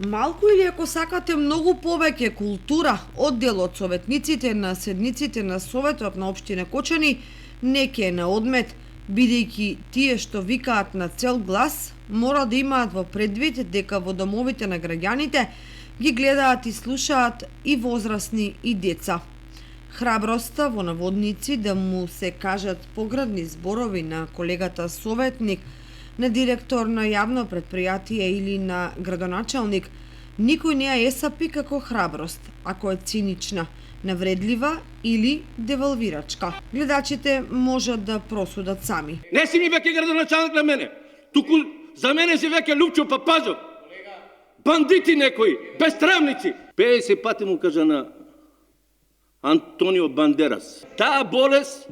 Малку или ако сакате многу повеќе култура од дел од советниците на седниците на Советот на општина Кочани не ќе е на одмет, бидејќи тие што викаат на цел глас мора да имаат во предвид дека во домовите на граѓаните ги гледаат и слушаат и возрастни и деца. Храброста во наводници да му се кажат поградни зборови на колегата советник, на директор на јавно предпријатие или на градоначалник, никој не ја есапи како храброст, ако е цинична, навредлива или девалвирачка. Гледачите можат да просудат сами. Не си ми веќе градоначалник на мене, туку за мене си веќе Лупчо Папазов. Бандити некои, безстравници. 50 пати му кажа на Антонио Бандерас. Таа болест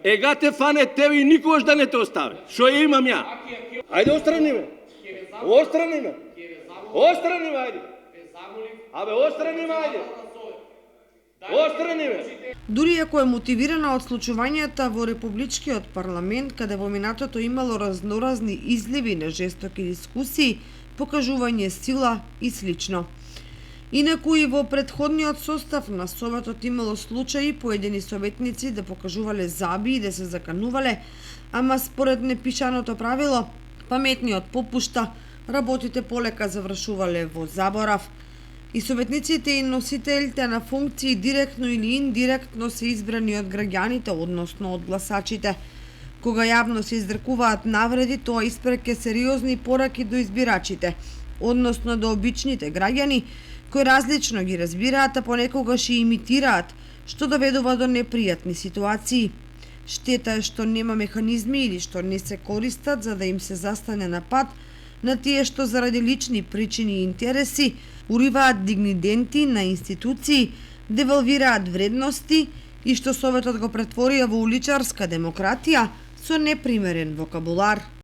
ега те фане тебе и никогаш да не те остави. Шо ја имам ја? Ајде острани ме. Острани ме. Острани ме, ајде. Абе, острани ме, ајде. Острани ме. Дури ако е мотивирана од случувањата во Републичкиот парламент, каде во минатото имало разноразни изливи на жестоки дискусии, покажување сила и слично. Инаку и во претходниот состав на Советот имало случаи поедини советници да покажувале заби и да се заканувале, ама според непишаното правило, паметниот попушта, работите полека завршувале во заборав. И советниците и носителите на функции директно или индиректно се избрани од граѓаните, односно од гласачите. Кога јавно се изрекуваат навреди, тоа испреке сериозни пораки до избирачите, односно до обичните граѓани, кои различно ги разбираат, а понекогаш и имитираат, што доведува до непријатни ситуации. Штета е што нема механизми или што не се користат за да им се застане на пат на тие што заради лични причини и интереси уриваат дигниденти на институции, девалвираат вредности и што Советот го претворија во уличарска демократија со непримерен вокабулар.